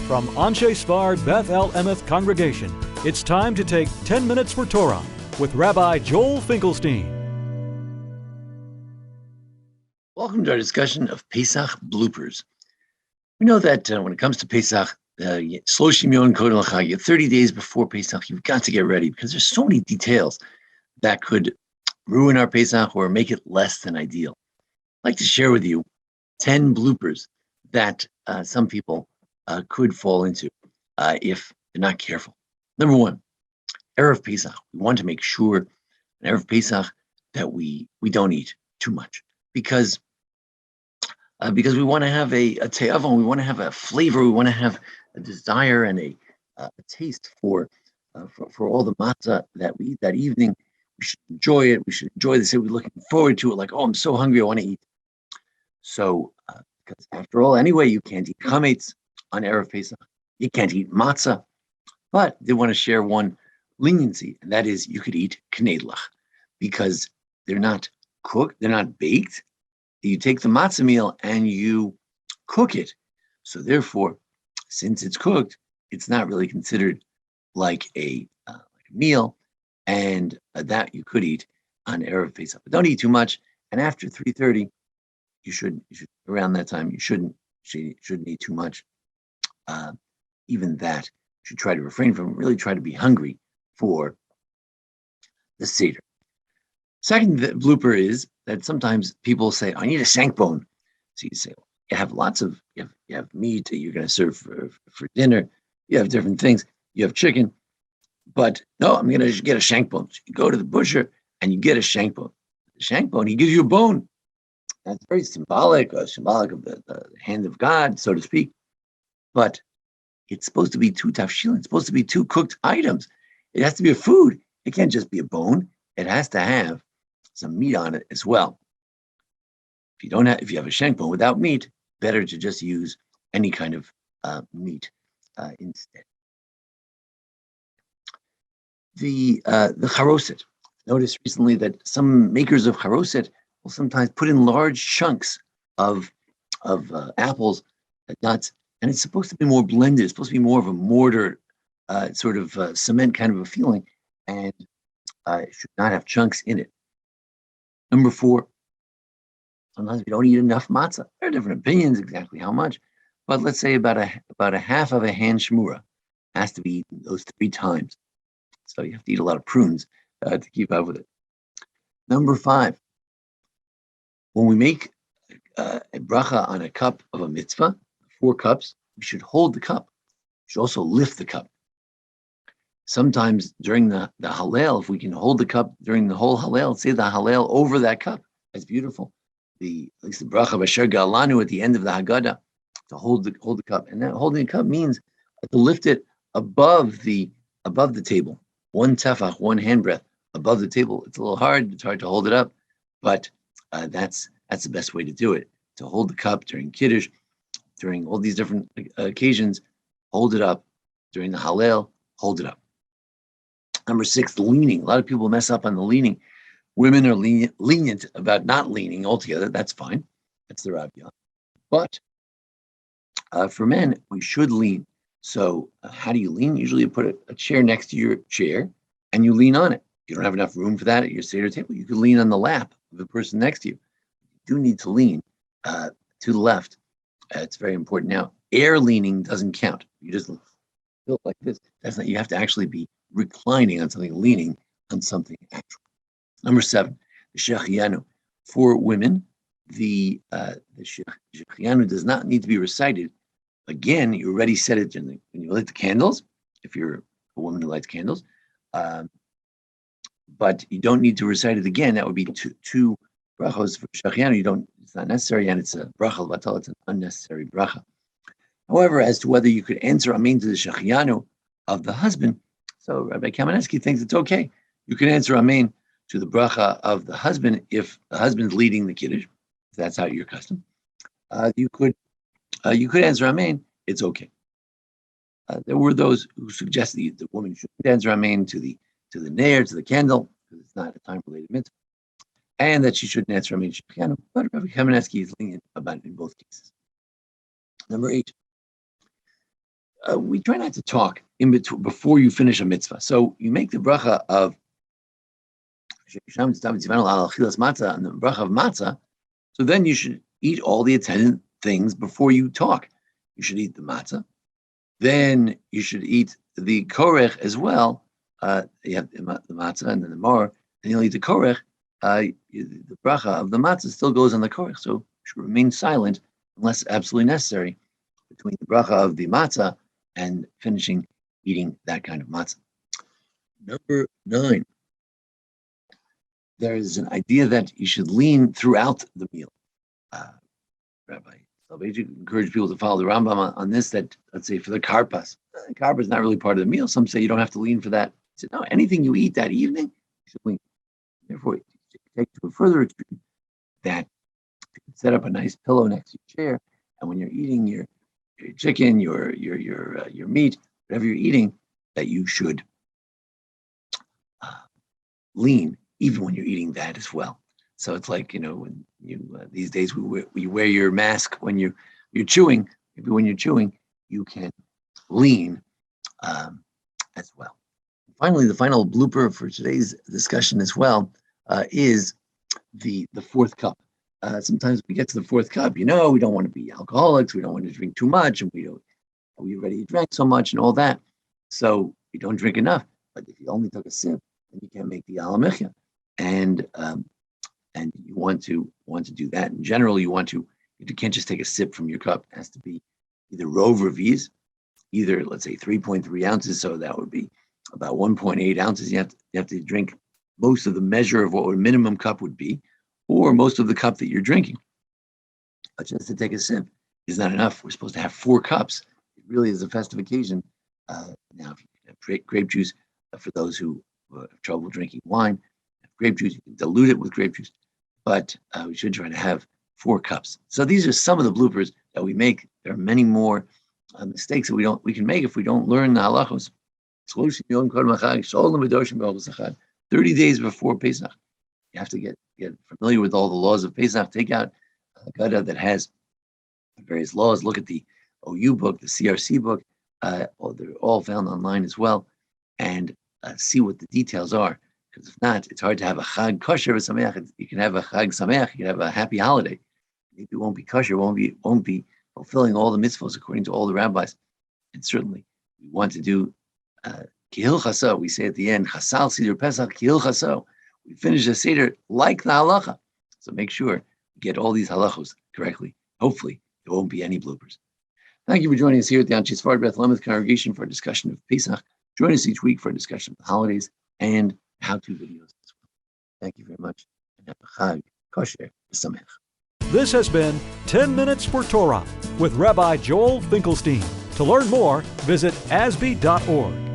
From Anshe Sfard Beth El Emeth Congregation, it's time to take 10 minutes for Torah with Rabbi Joel Finkelstein. Welcome to our discussion of Pesach Bloopers. We know that when it comes to Pesach, Shloshim Yom Kodem LaChag, 30 days before Pesach, you've got to get ready because there's so many details that could ruin our Pesach or make it less than ideal. I'd like to share with you 10 bloopers that some people could fall into if they're not careful. Number one, Erev Pesach. We want to make sure in Erev Pesach that we don't eat too much because we want to have a te'avon, we want to have a flavor, we want to have a desire and a taste for all the matzah that we eat that evening. We should enjoy it. We should enjoy this. We're looking forward to it. Like, oh, I'm so hungry, I want to eat. So, because after all, anyway, you can't eat chametz on Erev Pesach. You can't eat matzah. But they want to share one leniency, and that is you could eat knedlach because they're not cooked, they're not baked. You take the matzah meal and you cook it. So therefore, since it's cooked, it's not really considered like a meal, and that you could eat on Erev Pesach. But don't eat too much. And after 3:30, you should around that time you shouldn't eat too much. Even that you should try to refrain from. Really try to be hungry for the Seder. Second blooper is that sometimes people say, I need a shank bone. So you say, you have lots of, you have meat that you're going to serve for dinner. You have different things. You have chicken. But no, I'm going to get a shank bone. So you go to the butcher and you get a shank bone. The shank bone, he gives you a bone. That's very symbolic of the hand of God, so to speak. But it's supposed to be two tafshilin. It's supposed to be two cooked items. It has to be a food. It can't just be a bone. It has to have some meat on it as well. If you have a shank bone without meat, better to just use any kind of meat instead. The charoset. Noticed recently that some makers of charoset will sometimes put in large chunks of apples, nuts, and it's supposed to be more blended. It's supposed to be more of a mortar, sort of cement kind of a feeling, and it should not have chunks in it. Number 4, sometimes we don't eat enough matzah. There are different opinions exactly how much, but let's say about a half of a hand shmura has to be eaten those 3 times. So you have to eat a lot of prunes to keep up with it. Number 5, when we make a bracha on a cup of a mitzvah, 4 cups, we should hold the cup. We should also lift the cup. Sometimes during the Hallel, if we can hold the cup during the whole Hallel, say the Hallel over that cup, that's beautiful. At least the bracha b'asher galanu at the end of the Haggadah, to hold the cup, and that holding the cup means to lift it above the table, 1 tefach, 1 handbreadth above the table. It's a little hard. It's hard to hold it up, but that's the best way to do it. To hold the cup during Kiddush, during all these different occasions, hold it up. During the Hallel, hold it up. Number 6, leaning. A lot of people mess up on the leaning. Women are lenient about not leaning altogether. That's fine. That's the rabbi. But for men, we should lean. So how do you lean? Usually you put a chair next to your chair and you lean on it. If you don't have enough room for that at your Seder table, you could lean on the lap of the person next to you. You do need to lean to the left. It's very important. Now, air leaning doesn't count. You just feel like this. That's not. You have to actually be reclining on something, leaning on something actual. Number 7, the shechianu. For women, the shechianu does not need to be recited. Again, you already said it when you light the candles, if you're a woman who lights candles. But you don't need to recite it again. That would be two brachos for shechianu. It's not necessary, and it's a bracha l'batal. It's an unnecessary bracha. However, as to whether you could answer amen to the shechianu of the husband, so Rabbi Kamenetsky thinks it's okay. You can answer amen to the bracha of the husband if the husband's leading the kiddush. If that's how your custom. You could answer amen. It's okay. There were those who suggested the woman should answer amen to the nair, to the candle, because it's not a time-related mitzvah, and that she shouldn't answer amen shechianu. But Rabbi Kamenetsky is lenient about it in both cases. Number 8. we try not to talk in between before you finish a mitzvah. So you make the bracha of and the bracha of matzah. So then you should eat all the attendant things before you talk. You should eat the matzah. Then you should eat the korech as well. You have the matzah and then the mar, and you'll eat the korech. The bracha of the matzah still goes on the korech, so you should remain silent unless absolutely necessary between the bracha of the matzah and finishing eating that kind of matzah. Number 9. There is an idea that you should lean throughout the meal. Rabbi Salvation encourage people to follow the Rambam on this, that, let's say, for the karpas. Karpas is not really part of the meal. Some say you don't have to lean for that. He said, no, anything you eat that evening, you should lean. Therefore, you take to a further extreme that you can set up a nice pillow next to your chair, and when you're eating your chicken, your meat, whatever you're eating, that you should lean, even when you're eating that as well. So it's like, when you these days you wear your mask when you're chewing. Maybe when you're chewing, you can lean as well. Finally, the final blooper for today's discussion as well is the fourth cup. Sometimes we get to the fourth cup, we don't want to be alcoholics, we don't want to drink too much, and we already drank so much and all that. So we don't drink enough. But if you only took a sip, then you can't make the alamichya. And you want to do that. In general, you can't just take a sip from your cup. It has to be either rov reviz, either, let's say, 3.3 ounces. So that would be about 1.8 ounces. You have to drink most of the measure of what a minimum cup would be, or most of the cup that you're drinking. But just to take a sip is not enough. We're supposed to have 4 cups. It really is a festive occasion. Now, if you have grape juice, for those who have trouble drinking wine, grape juice, you can dilute it with grape juice. But we should try to have 4 cups. So these are some of the bloopers that we make. There are many more mistakes that we can make if we don't learn the halachos. 30 days before Pesach, you have to get familiar with all the laws of Pesach. Take out a Gada that has various laws. Look at the OU book, the CRC book. They're all found online as well, and see what the details are. Because if not, it's hard to have a chag kosher or sameach. You can have a chag sameach. You can have a happy holiday. Maybe it won't be kosher. Won't be fulfilling all the mitzvahs according to all the rabbis. And certainly, we want to do kihil chaso. We say at the end, chasal seder pesach kihil chaso. We finish the seder like the halacha. So make sure you get all these halachos correctly. Hopefully, there won't be any bloopers. Thank you for joining us here at the Untitled Beth Lemeth congregation for a discussion of Pesach. Join us each week for a discussion of the holidays and how-to videos as well. Thank you very much, and have a chag kosher v'sameach. This has been 10 Minutes for Torah with Rabbi Joel Finkelstein. To learn more, visit asb.org.